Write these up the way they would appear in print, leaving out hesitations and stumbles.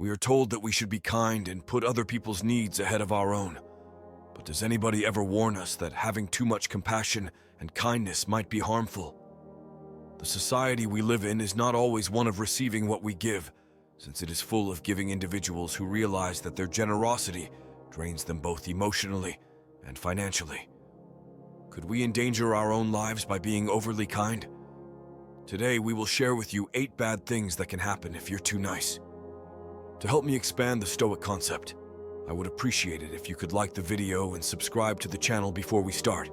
We are told that we should be kind and put other people's needs ahead of our own. But does anybody ever warn us that having too much compassion and kindness might be harmful? The society we live in is not always one of receiving what we give, since it is full of giving individuals who realize that their generosity drains them both emotionally and financially. Could we endanger our own lives by being overly kind? Today, we will share with you 8 bad things that can happen if you're too nice. To help me expand the Stoic concept, I would appreciate it if you could like the video and subscribe to the channel before we start.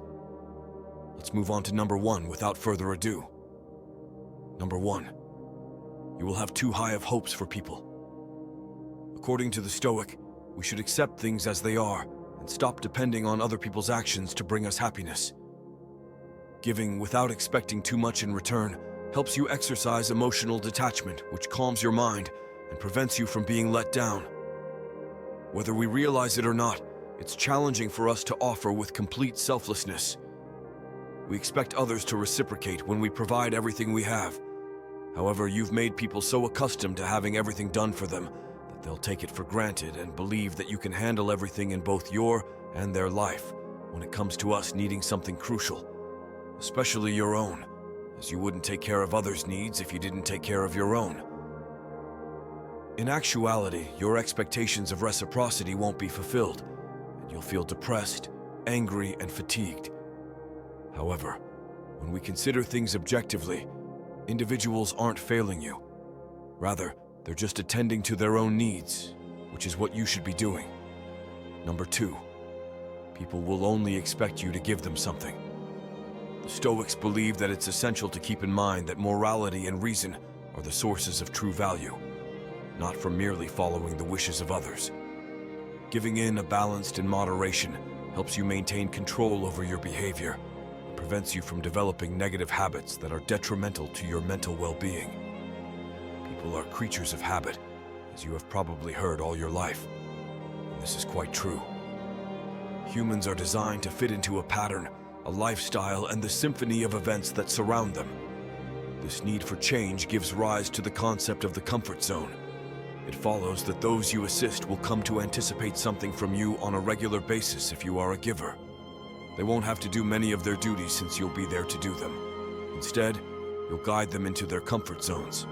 Let's move on to number 1 without further ado. Number 1. You will have too high of hopes for people. According to the Stoic, we should accept things as they are and stop depending on other people's actions to bring us happiness. Giving without expecting too much in return helps you exercise emotional detachment, which calms your mind and prevents you from being let down. Whether we realize it or not, it's challenging for us to offer with complete selflessness. We expect others to reciprocate when we provide everything we have. However, you've made people so accustomed to having everything done for them that they'll take it for granted and believe that you can handle everything in both your and their life when it comes to us needing something crucial, especially your own, as you wouldn't take care of others' needs if you didn't take care of your own. In actuality, your expectations of reciprocity won't be fulfilled, and you'll feel depressed, angry, and fatigued. However, when we consider things objectively, individuals aren't failing you. Rather, they're just attending to their own needs, which is what you should be doing. Number 2, people will only expect you to give them something. The Stoics believe that it's essential to keep in mind that morality and reason are the sources of true value, not from merely following the wishes of others. Giving in a balanced and moderation helps you maintain control over your behavior and prevents you from developing negative habits that are detrimental to your mental well-being. People are creatures of habit, as you have probably heard all your life, and this is quite true. Humans are designed to fit into a pattern, a lifestyle, and the symphony of events that surround them. This need for change gives rise to the concept of the comfort zone. It follows that those you assist will come to anticipate something from you on a regular basis if you are a giver. They won't have to do many of their duties since you'll be there to do them. Instead, you'll guide them into their comfort zones.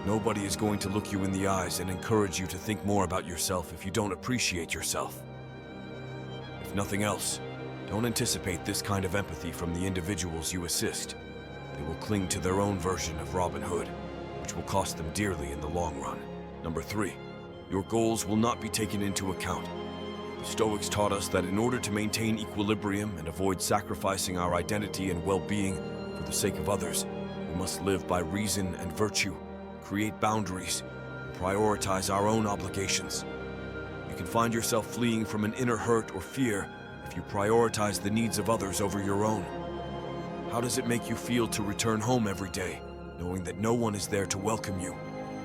Nobody is going to look you in the eyes and encourage you to think more about yourself if you don't appreciate yourself. If nothing else, don't anticipate this kind of empathy from the individuals you assist. They will cling to their own version of Robin Hood, which will cost them dearly in the long run. Number 3, your goals will not be taken into account. The Stoics taught us that in order to maintain equilibrium and avoid sacrificing our identity and well-being for the sake of others, we must live by reason and virtue, create boundaries, and prioritize our own obligations. You can find yourself fleeing from an inner hurt or fear if you prioritize the needs of others over your own. How does it make you feel to return home every day, knowing that no one is there to welcome you?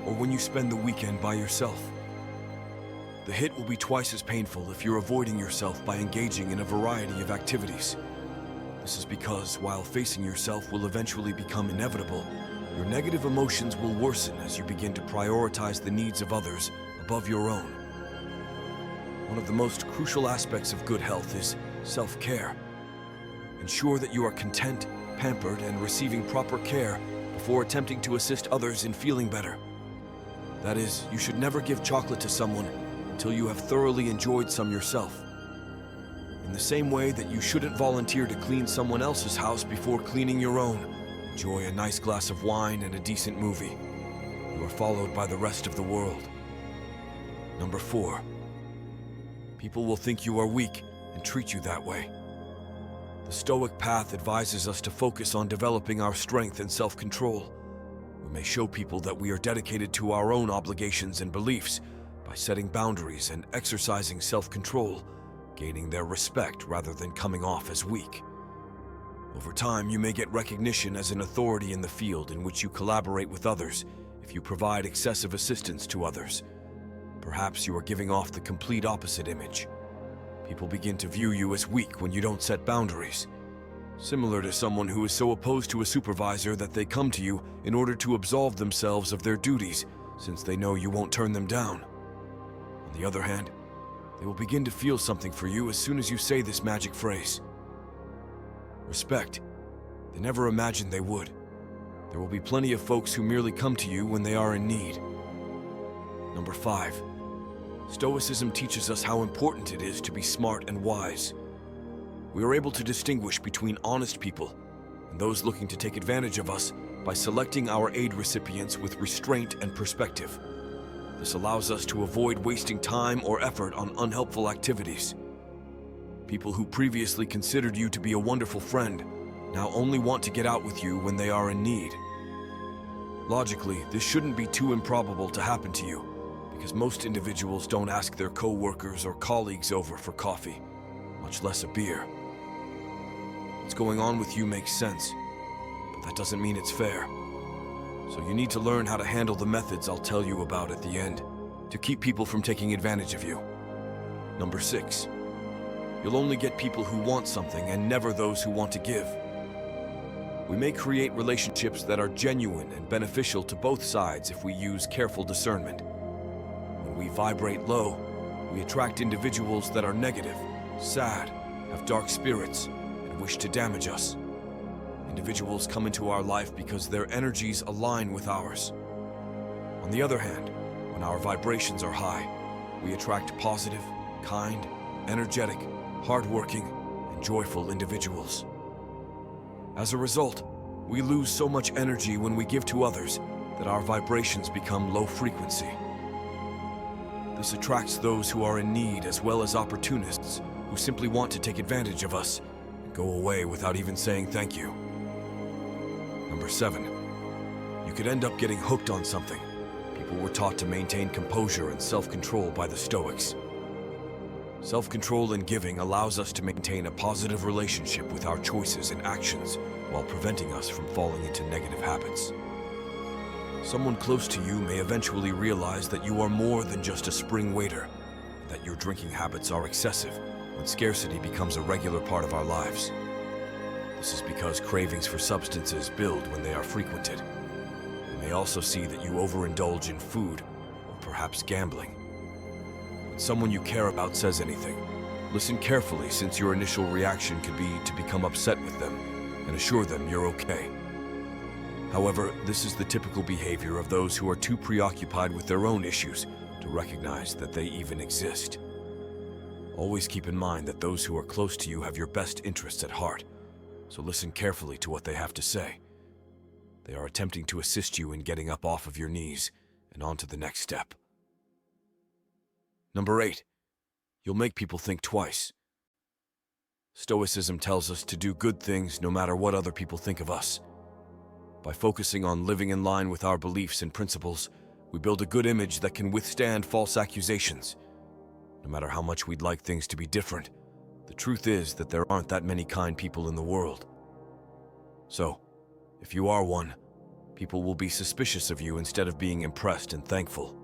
Or when you spend the weekend by yourself? The hit will be twice as painful if you're avoiding yourself by engaging in a variety of activities. This is because, while facing yourself will eventually become inevitable, your negative emotions will worsen as you begin to prioritize the needs of others above your own. One of the most crucial aspects of good health is self-care. Ensure that you are content, pampered, and receiving proper care before attempting to assist others in feeling better. That is, you should never give chocolate to someone until you have thoroughly enjoyed some yourself. In the same way that you shouldn't volunteer to clean someone else's house before cleaning your own, enjoy a nice glass of wine and a decent movie. You are followed by the rest of the world. Number 4, people will think you are weak and treat you that way. The Stoic path advises us to focus on developing our strength and self-control. We may show people that we are dedicated to our own obligations and beliefs by setting boundaries and exercising self-control, gaining their respect rather than coming off as weak. Over time, you may get recognition as an authority in the field in which you collaborate with others if you provide excessive assistance to others. Perhaps you are giving off the complete opposite image. People begin to view you as weak when you don't set boundaries. Similar to someone who is so opposed to a supervisor that they come to you in order to absolve themselves of their duties, since they know you won't turn them down. On the other hand, they will begin to feel something for you as soon as you say this magic phrase. Respect. They never imagined they would. There will be plenty of folks who merely come to you when they are in need. Number 5. Stoicism teaches us how important it is to be smart and wise. We are able to distinguish between honest people and those looking to take advantage of us by selecting our aid recipients with restraint and perspective. This allows us to avoid wasting time or effort on unhelpful activities. People who previously considered you to be a wonderful friend now only want to get out with you when they are in need. Logically, this shouldn't be too improbable to happen to you, because most individuals don't ask their co-workers or colleagues over for coffee, much less a beer. What's going on with you makes sense, but that doesn't mean it's fair. So you need to learn how to handle the methods I'll tell you about at the end to keep people from taking advantage of you. Number 6. You'll only get people who want something and never those who want to give. We may create relationships that are genuine and beneficial to both sides if we use careful discernment. When we vibrate low, we attract individuals that are negative, sad, have dark spirits, and wish to damage us. Individuals come into our life because their energies align with ours. On the other hand, when our vibrations are high, we attract positive, kind, energetic, hardworking, and joyful individuals. As a result, we lose so much energy when we give to others that our vibrations become low frequency. This attracts those who are in need as well as opportunists who simply want to take advantage of us and go away without even saying thank you. Number 7. You could end up getting hooked on something. People were taught to maintain composure and self-control by the Stoics. Self-control in giving allows us to maintain a positive relationship with our choices and actions while preventing us from falling into negative habits. Someone close to you may eventually realize that you are more than just a spring waiter, and that your drinking habits are excessive when scarcity becomes a regular part of our lives. This is because cravings for substances build when they are frequented. They may also see that you overindulge in food or perhaps gambling. When someone you care about says anything, listen carefully, since your initial reaction could be to become upset with them and assure them you're okay. However, this is the typical behavior of those who are too preoccupied with their own issues to recognize that they even exist. Always keep in mind that those who are close to you have your best interests at heart, so listen carefully to what they have to say. They are attempting to assist you in getting up off of your knees and on to the next step. Number 8. You'll make people think twice. Stoicism tells us to do good things no matter what other people think of us. By focusing on living in line with our beliefs and principles, we build a good image that can withstand false accusations. No matter how much we'd like things to be different, the truth is that there aren't that many kind people in the world. So, if you are one, people will be suspicious of you instead of being impressed and thankful.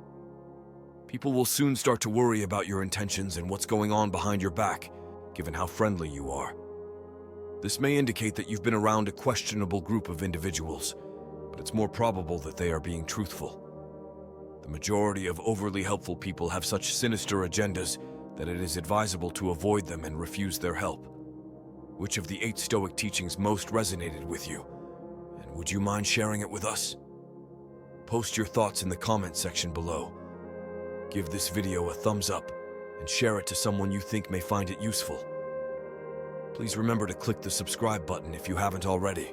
People will soon start to worry about your intentions and what's going on behind your back, given how friendly you are. This may indicate that you've been around a questionable group of individuals, but it's more probable that they are being truthful. The majority of overly helpful people have such sinister agendas that it is advisable to avoid them and refuse their help. Which of the 8 Stoic teachings most resonated with you? And would you mind sharing it with us? Post your thoughts in the comment section below. Give this video a thumbs up and share it to someone you think may find it useful. Please remember to click the subscribe button if you haven't already.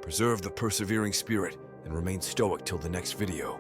Preserve the persevering spirit and remain stoic till the next video.